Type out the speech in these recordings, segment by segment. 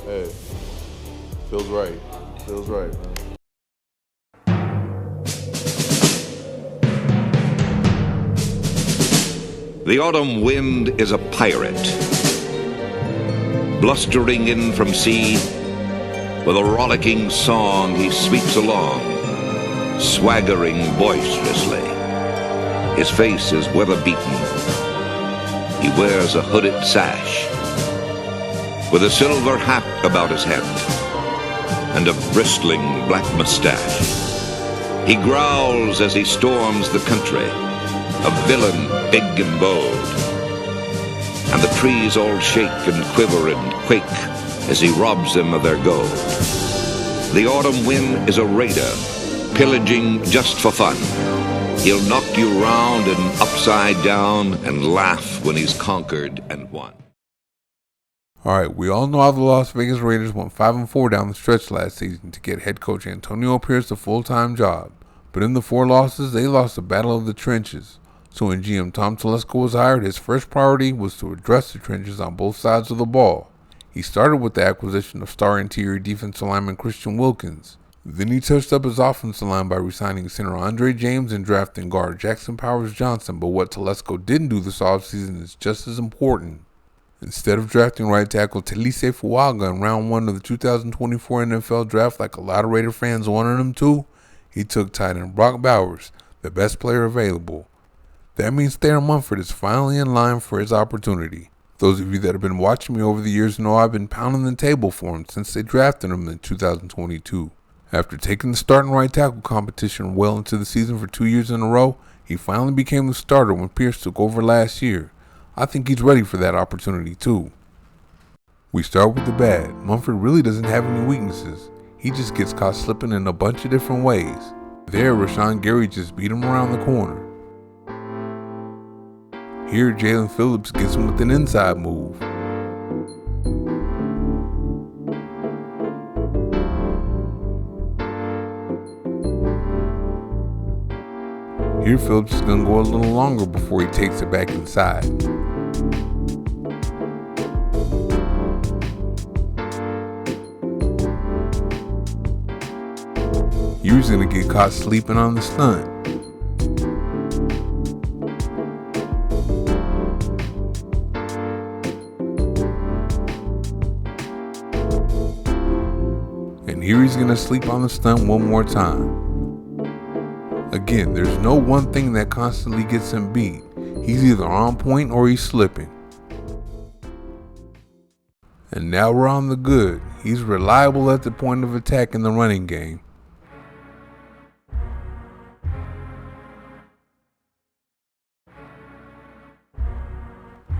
Hey, feels right. Feels right, man. The autumn wind is a pirate, blustering in from sea. With a rollicking song he sweeps along, swaggering boisterously. His face is weather-beaten. He wears a hooded sash, with a silver hat about his head, and a bristling black mustache. He growls as he storms the country, a villain big and bold. And the trees all shake and quiver and quake as he robs them of their gold. The autumn wind is a raider, pillaging just for fun. He'll knock you round and upside down and laugh when he's conquered and won. Alright, we all know how the Las Vegas Raiders went 5-4 down the stretch last season to get head coach Antonio Pierce a full-time job. But in the 4 losses, they lost the battle of the trenches. So when GM Tom Telesco was hired, his first priority was to address the trenches on both sides of the ball. He started with the acquisition of star interior defensive lineman Christian Wilkins. Then he touched up his offensive line by re-signing center Andre James and drafting guard Jackson Powers Johnson. But what Telesco didn't do this offseason is just as important. Instead of drafting right tackle Talise Fuaga in round 1 of the 2024 NFL Draft like a lot of Raider fans wanted him to, he took tight end Brock Bowers, the best player available. That means Thayer Munford is finally in line for his opportunity. Those of you that have been watching me over the years know I've been pounding the table for him since they drafted him in 2022. After taking the starting right tackle competition well into the season for 2 years in a row, he finally became the starter when Pierce took over last year. I think he's ready for that opportunity too. We start with the bad. Munford really doesn't have any weaknesses. He just gets caught slipping in a bunch of different ways. There, Rashawn Gary just beat him around the corner. Here, Jalen Phillips gets him with an inside move. Here, Phillips is going to go a little longer before he takes it back inside. Here he's going to get caught sleeping on the stunt. And here he's going to sleep on the stunt one more time. Again, there's no one thing that constantly gets him beat. He's either on point or he's slipping. And now we're on the good. He's reliable at the point of attack in the running game.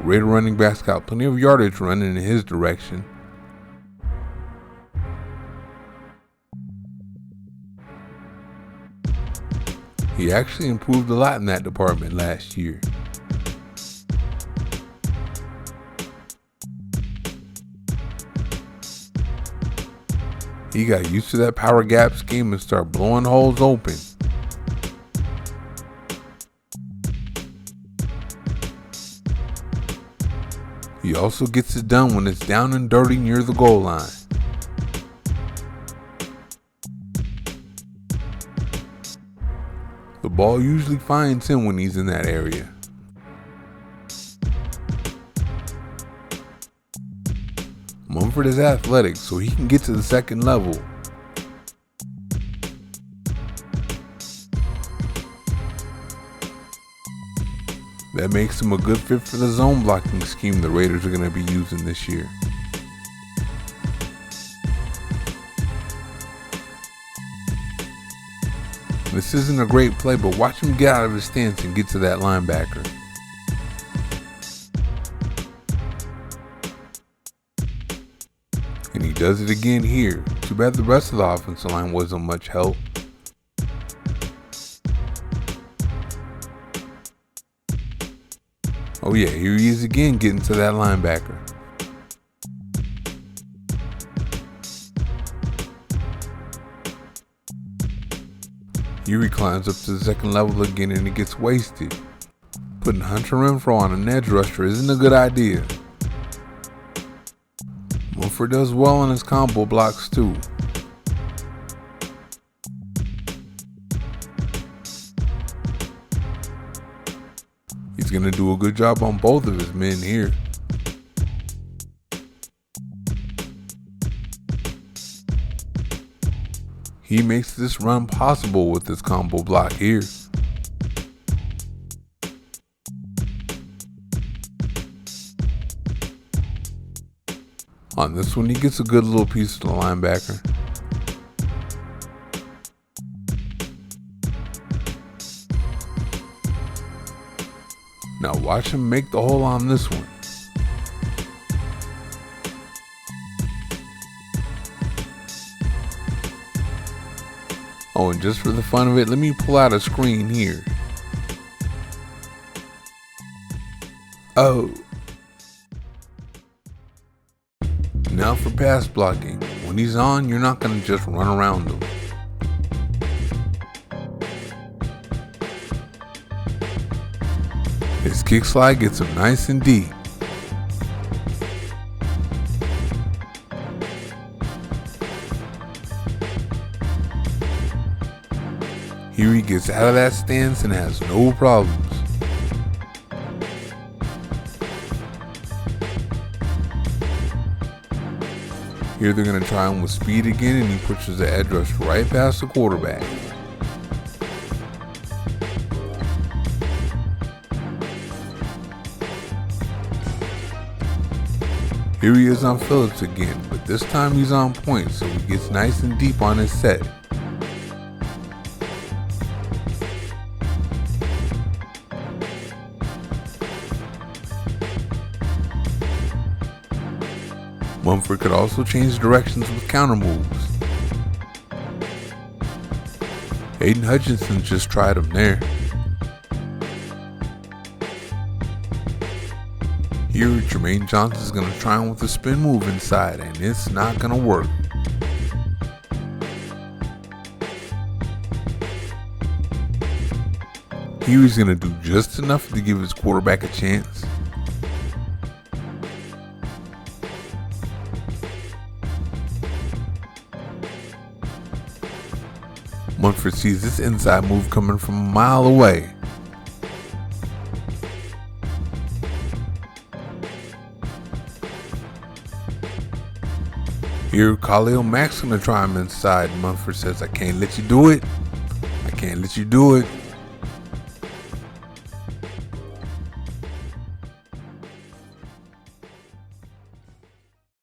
Raider running backs got plenty of yardage running in his direction. He actually improved a lot in that department last year. He got used to that power gap scheme and started blowing holes open. He also gets it done when it's down and dirty near the goal line. The ball usually finds him when he's in that area. Munford is athletic, so he can get to the second level. That makes him a good fit for the zone blocking scheme the Raiders are going to be using this year. This isn't a great play, but watch him get out of his stance and get to that linebacker. And he does it again here. Too bad the rest of the offensive line wasn't much help. Oh yeah, here he is again getting to that linebacker. Here he climbs up to the second level again and it gets wasted. Putting Hunter Renfrow on an edge rusher isn't a good idea. Munford does well on his combo blocks too. He's going to do a good job on both of his men here. He makes this run possible with his combo block here. On this one, he gets a good little piece of the linebacker. Now watch him make the hole on this one. Oh, and just for the fun of it, let me pull out a screen here. Oh. Now for pass blocking. When he's on, you're not going to just run around him. His kick slide gets him nice and deep. Here he gets out of that stance and has no problems. Here they're going to try him with speed again, and he pushes the edge rush right past the quarterback. Here he is on Phillips again, but this time he's on point, so he gets nice and deep on his set. Munford could also change directions with counter moves. Aiden Hutchinson just tried him there. Here, Jermaine Johnson's going to try him with a spin move inside, and it's not going to work. Here he's going to do just enough to give his quarterback a chance. Munford sees this inside move coming from a mile away. Here, Khalil Mack's gonna try him inside. Munford says, "I can't let you do it. I can't let you do it."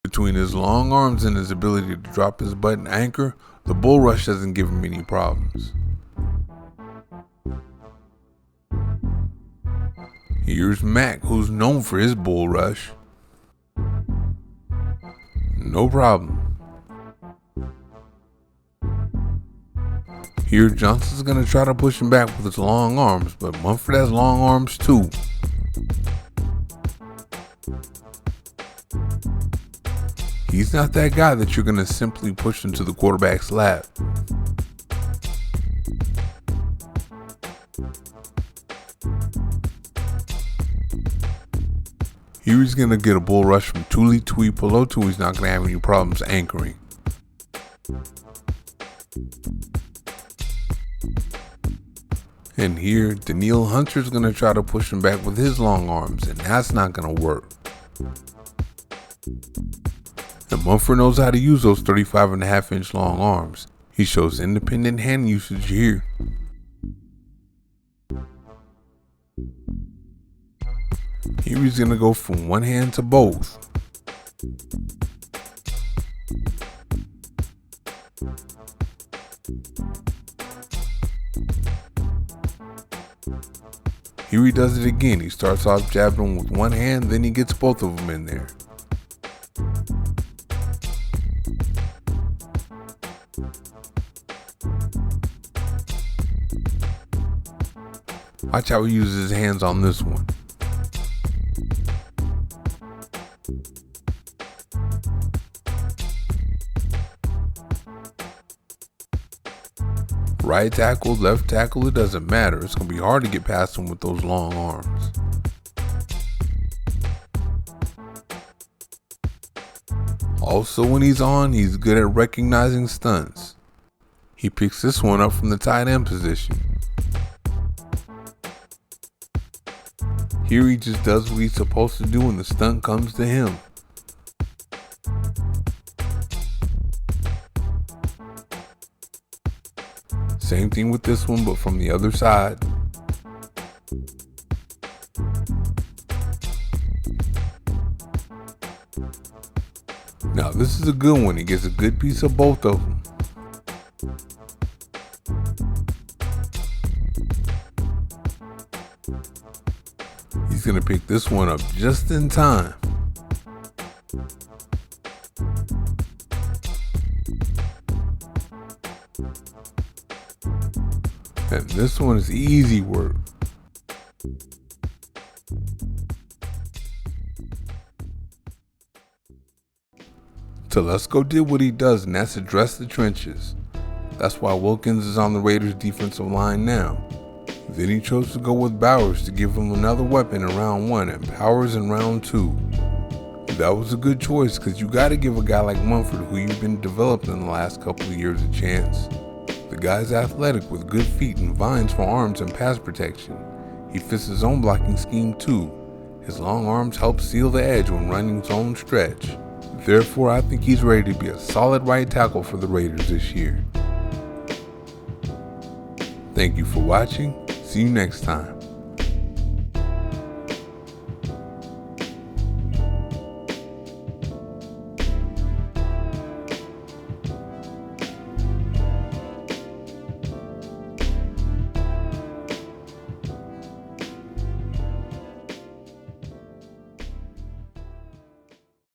Between his long arms and his ability to drop his butt and anchor, the bull rush doesn't give him any problems. Here's Mack, who's known for his bull rush. No problem. Here, Johnson's going to try to push him back with his long arms, but Munford has long arms too. He's not that guy that you're going to simply push into the quarterback's lap. Here he's going to get a bull rush from Tuli Tui Pelotu. He's not going to have any problems anchoring. And here, Daniil Hunter's going to try to push him back with his long arms, and that's not going to work. And Munford knows how to use those 35.5-inch long arms. He shows independent hand usage here. Here he's going to go from one hand to both. Here he does it again. He starts off jabbing with one hand, then he gets both of them in there. Watch how he uses his hands on this one. Right tackle, left tackle, it doesn't matter. It's going to be hard to get past him with those long arms. Also, when he's on, he's good at recognizing stunts. He picks this one up from the tight end position. Here he just does what he's supposed to do when the stunt comes to him. Same thing with this one, but from the other side. Now this is a good one. He gets a good piece of both of them. He's gonna pick this one up just in time. And this one is easy work. Telesco did what he does, and that's address the trenches. That's why Wilkins is on the Raiders' defensive line now. Then he chose to go with Bowers to give him another weapon in round 1 and Powers in round 2. That was a good choice because you got to give a guy like Munford, who you've been developing in the last couple of years, a chance. The guy's athletic with good feet and vines for arms and pass protection. He fits his own blocking scheme too. His long arms help seal the edge when running his own stretch. Therefore, I think he's ready to be a solid right tackle for the Raiders this year. Thank you for watching. See you next time.